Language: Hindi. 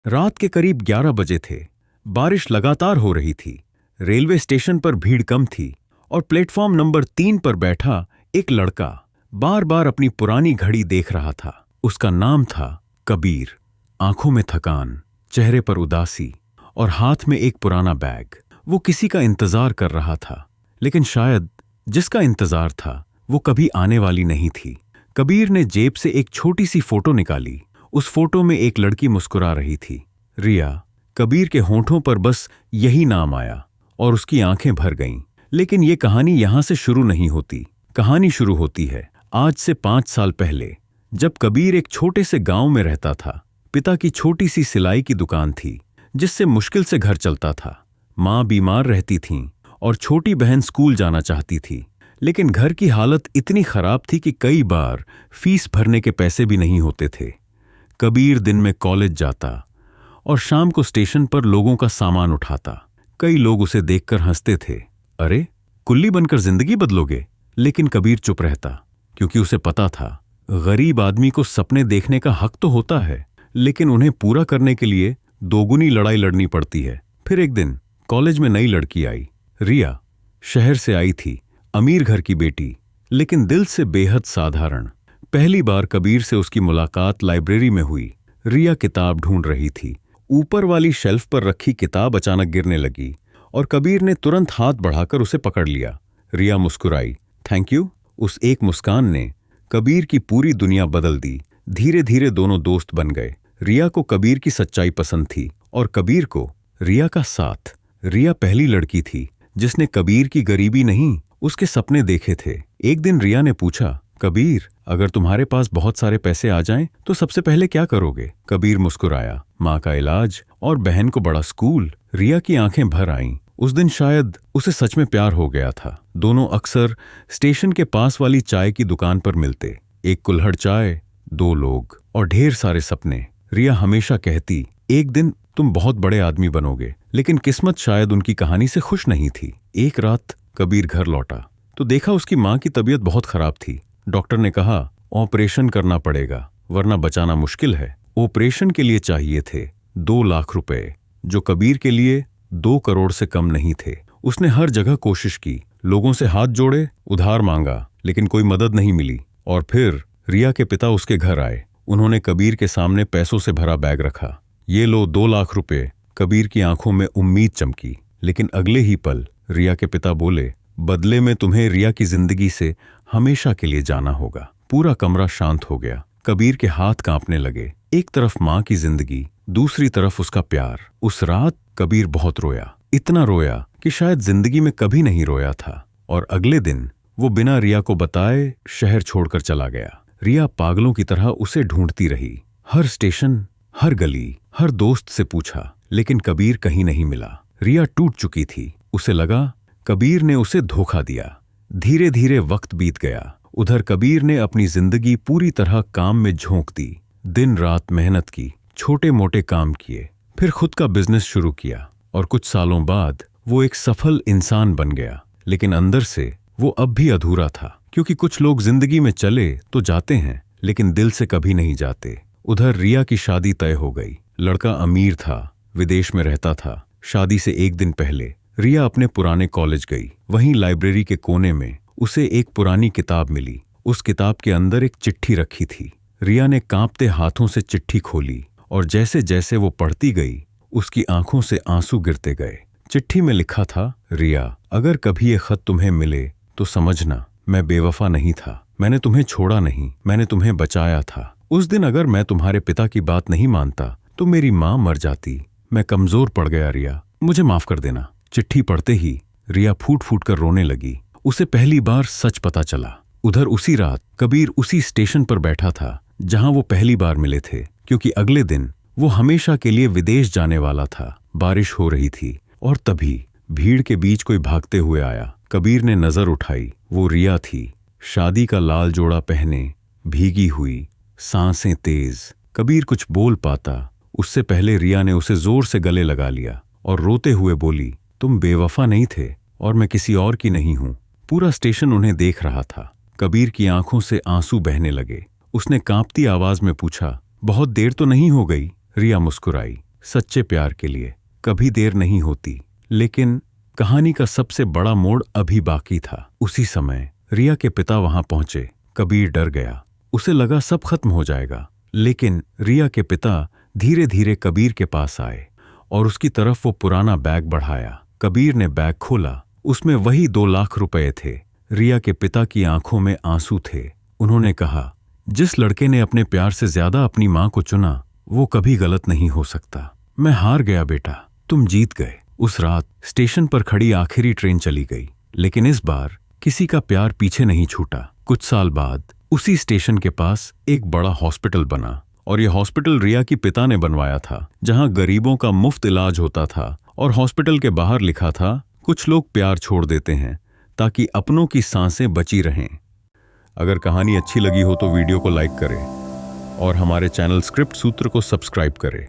रात के करीब 11 बजे थे। बारिश लगातार हो रही थी। रेलवे स्टेशन पर भीड़ कम थी और प्लेटफॉर्म नंबर 3 पर बैठा एक लड़का बार बार अपनी पुरानी घड़ी देख रहा था। उसका नाम था कबीर। आंखों में थकान, चेहरे पर उदासी और हाथ में एक पुराना बैग। वो किसी का इंतजार कर रहा था, लेकिन शायद जिसका इंतजार था वो कभी आने वाली नहीं थी। कबीर ने जेब से एक छोटी सी फोटो निकाली। उस फोटो में एक लड़की मुस्कुरा रही थी, रिया। कबीर के होंठों पर बस यही नाम आया और उसकी आंखें भर गईं। लेकिन ये कहानी यहां से शुरू नहीं होती। कहानी शुरू होती है आज से 5 साल पहले, जब कबीर एक छोटे से गांव में रहता था। पिता की छोटी सी सिलाई की दुकान थी, जिससे मुश्किल से घर चलता था। माँ बीमार रहती थीं और छोटी बहन स्कूल जाना चाहती थी, लेकिन घर की हालत इतनी खराब थी कि कई बार फीस भरने के पैसे भी नहीं होते थे। कबीर दिन में कॉलेज जाता और शाम को स्टेशन पर लोगों का सामान उठाता। कई लोग उसे देखकर हंसते थे, अरे कुल्ली बनकर जिंदगी बदलोगे। लेकिन कबीर चुप रहता, क्योंकि उसे पता था गरीब आदमी को सपने देखने का हक तो होता है, लेकिन उन्हें पूरा करने के लिए दोगुनी लड़ाई लड़नी पड़ती है। फिर एक दिन कॉलेज में नई लड़की आई, रिया। शहर से आई थी, अमीर घर की बेटी, लेकिन दिल से बेहद साधारण। पहली बार कबीर से उसकी मुलाकात लाइब्रेरी में हुई। रिया किताब ढूंढ रही थी। ऊपर वाली शेल्फ पर रखी किताब अचानक गिरने लगी और कबीर ने तुरंत हाथ बढ़ाकर उसे पकड़ लिया। रिया मुस्कुराई, थैंक यू। उस एक मुस्कान ने कबीर की पूरी दुनिया बदल दी। धीरे धीरे दोनों दोस्त बन गए। रिया को कबीर की सच्चाई पसंद थी और कबीर को रिया का साथ। रिया पहली लड़की थी जिसने कबीर की गरीबी नहीं, उसके सपने देखे थे। एक दिन रिया ने पूछा, कबीर, अगर तुम्हारे पास बहुत सारे पैसे आ जाएं तो सबसे पहले क्या करोगे? कबीर मुस्कुराया, माँ का इलाज और बहन को बड़ा स्कूल। रिया की आंखें भर आईं। उस दिन शायद उसे सच में प्यार हो गया था। दोनों अक्सर स्टेशन के पास वाली चाय की दुकान पर मिलते। एक कुल्हड़ चाय, 2 लोग और ढेर सारे सपने। रिया हमेशा कहती, एक दिन तुम बहुत बड़े आदमी बनोगे, लेकिन किस्मत शायद उनकी कहानी से खुश नहीं थी। एक रात कबीर घर लौटा तो देखा उसकी माँ की तबीयत बहुत खराब थी। डॉक्टर ने कहा, ऑपरेशन करना पड़ेगा, वरना बचाना मुश्किल है। ऑपरेशन के लिए चाहिए थे 2 लाख रुपए, जो कबीर के लिए 2 करोड़ से कम नहीं थे। उसने हर जगह कोशिश की, लोगों से हाथ जोड़े, उधार मांगा, लेकिन कोई मदद नहीं मिली। और फिर रिया के पिता उसके घर आए। उन्होंने कबीर के सामने पैसों से भरा बैग रखा। ये लो 2 लाख रुपए। कबीर की आंखों में उम्मीद चमकी, लेकिन अगले ही पल रिया के पिता बोले, बदले में तुम्हें रिया की जिंदगी से हमेशा के लिए जाना होगा। पूरा कमरा शांत हो गया। कबीर के हाथ कांपने लगे। एक तरफ माँ की जिंदगी, दूसरी तरफ उसका प्यार। उस रात कबीर बहुत रोया, इतना रोया कि शायद जिंदगी में कभी नहीं रोया था। और अगले दिन वो बिना रिया को बताए शहर छोड़कर चला गया। रिया पागलों की तरह उसे ढूंढती रही। हर स्टेशन, हर गली, हर दोस्त से पूछा, लेकिन कबीर कहीं नहीं मिला। रिया टूट चुकी थी। उसे लगा कबीर ने उसे धोखा दिया। धीरे धीरे वक्त बीत गया। उधर कबीर ने अपनी जिंदगी पूरी तरह काम में झोंक दी। दिन रात मेहनत की, छोटे मोटे काम किए, फिर खुद का बिजनेस शुरू किया और कुछ सालों बाद वो एक सफल इंसान बन गया। लेकिन अंदर से वो अब भी अधूरा था, क्योंकि कुछ लोग जिंदगी में चले तो जाते हैं, लेकिन दिल से कभी नहीं जाते। उधर रिया की शादी तय हो गई। लड़का अमीर था, विदेश में रहता था। शादी से एक दिन पहले रिया अपने पुराने कॉलेज गई। वहीं लाइब्रेरी के कोने में उसे एक पुरानी किताब मिली। उस किताब के अंदर एक चिट्ठी रखी थी। रिया ने कांपते हाथों से चिट्ठी खोली और जैसे जैसे वो पढ़ती गई, उसकी आंखों से आंसू गिरते गए। चिट्ठी में लिखा था, रिया, अगर कभी ये खत तुम्हें मिले तो समझना मैं बेवफा नहीं था। मैंने तुम्हें छोड़ा नहीं, मैंने तुम्हें बचाया था। उस दिन अगर मैं तुम्हारे पिता की बात नहीं मानता तो मेरी माँ मर जाती। मैं कमजोर पड़ गया रिया, मुझे माफ कर देना। चिट्ठी पढ़ते ही रिया फूट फूट कर रोने लगी। उसे पहली बार सच पता चला। उधर उसी रात कबीर उसी स्टेशन पर बैठा था जहां वो पहली बार मिले थे, क्योंकि अगले दिन वो हमेशा के लिए विदेश जाने वाला था। बारिश हो रही थी और तभी भीड़ के बीच कोई भागते हुए आया। कबीर ने नजर उठाई। वो रिया थी, शादी का लाल जोड़ा पहने, भीगी हुई, सांसें तेज। कबीर कुछ बोल पाता उससे पहले रिया ने उसे जोर से गले लगा लिया और रोते हुए बोली, तुम बेवफा नहीं थे और मैं किसी और की नहीं हूं। पूरा स्टेशन उन्हें देख रहा था। कबीर की आंखों से आंसू बहने लगे। उसने कांपती आवाज में पूछा, बहुत देर तो नहीं हो गई? रिया मुस्कुराई, सच्चे प्यार के लिए कभी देर नहीं होती। लेकिन कहानी का सबसे बड़ा मोड़ अभी बाकी था। उसी समय रिया के पिता वहां पहुंचे। कबीर डर गया, उसे लगा सब खत्म हो जाएगा। लेकिन रिया के पिता धीरे धीरे कबीर के पास आए और उसकी तरफ वो पुराना बैग बढ़ाया। कबीर ने बैग खोला, उसमें वही 2 लाख रुपए थे। रिया के पिता की आंखों में आंसू थे। उन्होंने कहा, जिस लड़के ने अपने प्यार से ज्यादा अपनी मां को चुना, वो कभी गलत नहीं हो सकता। मैं हार गया बेटा, तुम जीत गए। उस रात स्टेशन पर खड़ी आखिरी ट्रेन चली गई, लेकिन इस बार किसी का प्यार पीछे नहीं छूटा। कुछ साल बाद उसी स्टेशन के पास एक बड़ा हॉस्पिटल बना, और यह हॉस्पिटल रिया की पिता ने बनवाया था, जहां गरीबों का मुफ्त इलाज होता था। और हॉस्पिटल के बाहर लिखा था, कुछ लोग प्यार छोड़ देते हैं ताकि अपनों की सांसें बची रहें। अगर कहानी अच्छी लगी हो तो वीडियो को लाइक करें और हमारे चैनल स्क्रिप्ट सूत्र को सब्सक्राइब करें।